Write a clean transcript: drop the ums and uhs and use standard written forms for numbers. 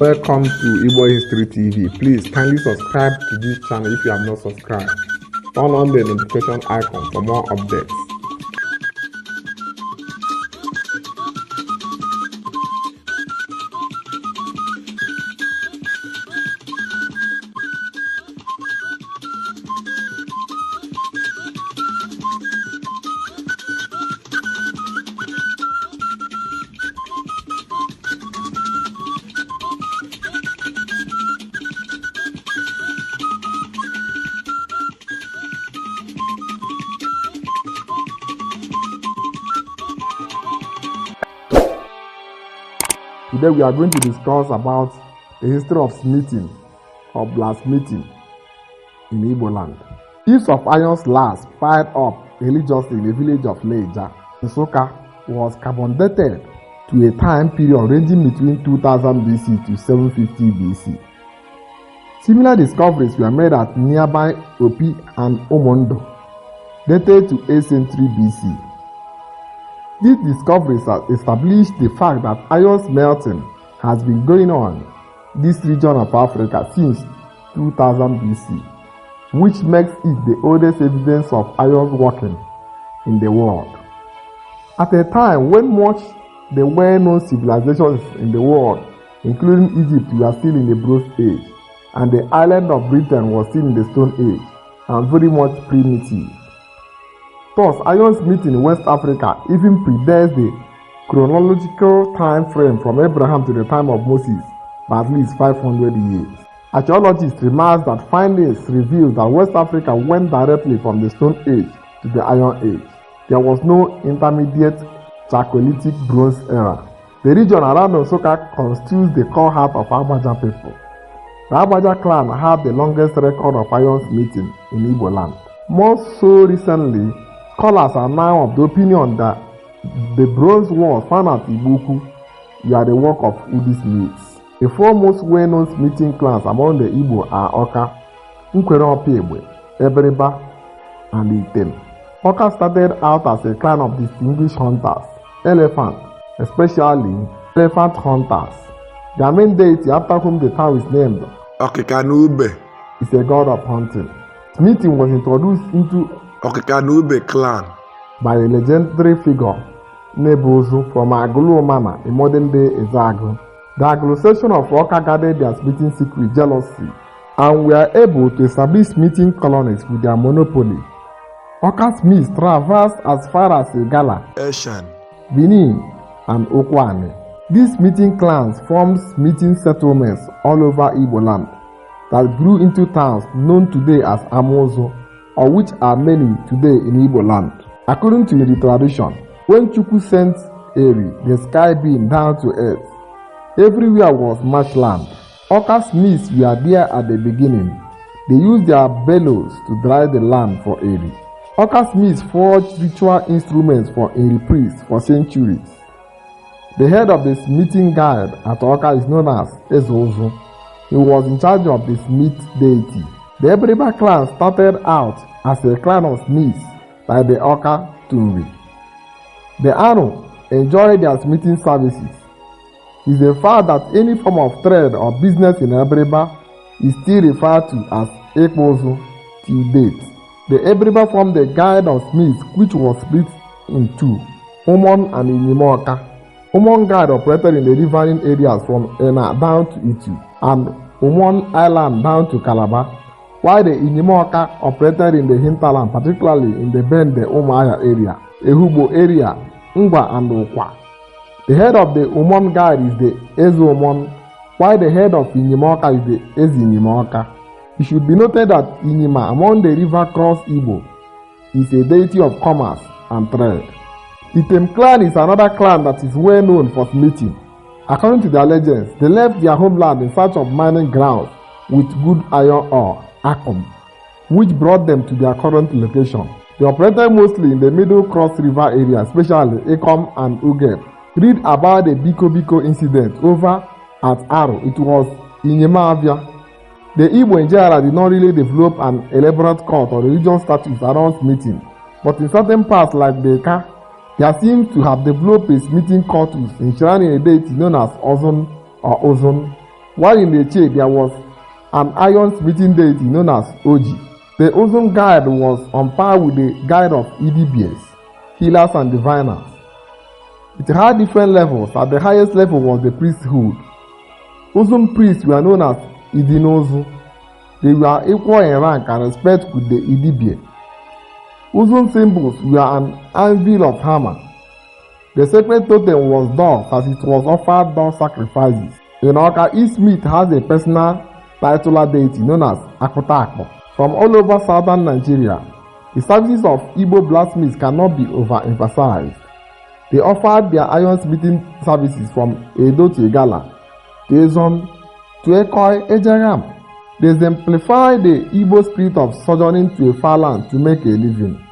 Welcome to Igbo History TV. Please kindly subscribe to this channel if you have not subscribed. Turn on the notification icon for more updates. Today we are going to discuss about the history of smithing or blacksmithing in Igbo land. Use of iron slabs piled up religiously in the village of Leja, Nsukka, was carbon dated to a time period ranging between 2000 BC to 750 BC. Similar discoveries were made at nearby Opi and Omondo, dated to 8th century BC. These discoveries have established the fact that iron smelting has been going on in this region of Africa since 2000 BC, which makes it the oldest evidence of iron working in the world. At a time when much the well-known civilizations in the world, including Egypt, were still in the Bronze Age, and the island of Britain was still in the Stone Age and very much primitive. Thus, ironsmithing in West Africa even predates the chronological time frame from Abraham to the time of Moses by at least 500 years. Archaeologists remark that findings reveal that West Africa went directly from the Stone Age to the Iron Age. There was no intermediate Chalcolithic Bronze era. The region around Nsukka constitutes the core heart of Agbaja people. The Agbaja clan had the longest record of ironsmithing in Igbo land. More so recently, scholars are now of the opinion that the bronze walls found at Enugu were the work of Udi smiths. The four most well-known smithing clans among the Igbo are Oka, Nkwereopiegbe, Eberiba, and Item. Oka started out as a clan of distinguished hunters, elephants, especially elephant hunters. Their main deity, after whom the town is named, Okikanube, is a god of hunting. Smithing was introduced into Okikanube clan by a legendary figure, Nebuzu, from Agulu Mama in modern-day Ezagu. The Aglo-section of Oka guarded their smithing secret jealously and were able to establish smithing colonies with their monopoly. Oka smiths traversed as far as Igala, Eshan, Benin, and Okwane. These smithing clans formed smithing settlements all over Igbo land that grew into towns known today as Amozo, of which are many today in Igbo land. According to the tradition, when Chukwu sent Eri, the sky being, down to earth, everywhere was marshland. Oka smiths were there at the beginning. They used their bellows to dry the land for Eri. Oka smiths forged ritual instruments for Eri priests for centuries. The head of the smithing guild at Oka is known as Ezozo. He was in charge of the smith deity. The Eberiba clan started out as a clan of smiths like the Oka Tunri. The Anu enjoyed their smithing services. It is a fact that any form of trade or business in Eberiba is still referred to as Ekpozu till date. The Eberiba formed a guild of smiths which was split in two, Umon and Inyimoka. Umon guild operated in the riverine areas from Ena down to Itu and Umon Island down to Calabar, while the Inyimoka operated in the hinterland, particularly in the Bende Umuahia area, Ehugbo area, Ngwa and Okwa. The head of the Umon guide is the Ezo Umon, while the head of Inyimoka is the Ezi Inyimoka. It should be noted that Inyima among the river cross Igbo is a deity of commerce and trade. Item clan is another clan that is well known for smithing. According to their legends, they left their homeland in search of mining grounds with good iron ore, Akom, which brought them to their current location. They operated mostly in the Middle Cross River area, especially Ekom and Ugeb. Read about the Biko Biko incident over at Aro. It was in Yemavia. The Igbo in general did not really develop an elaborate cult or religious status around smithing, but in certain parts like the Eka, there seems to have developed a smithing cultus enshrining a deity known as Ozon or Ozon, while in Eche there was an iron smithing deity known as Oji. The Uzun guide was on par with the guide of Idibies, healers and diviners. It had different levels. At the highest level was the priesthood. Uzun priests were known as Idinozu. They were equal in rank and respect with the Idibie. Uzun symbols were an anvil of hammer. The sacred totem was dogs as it was offered dog sacrifices. In Oka, each smith has a personal titular deity known as Akutakpo. From all over southern Nigeria, the services of Igbo blacksmiths cannot be overemphasized. They offered their iron smithing services from Edo to Igala, to Ezon, to Ekoi, Ejeram. They exemplify the Igbo spirit of sojourning to a far land to make a living.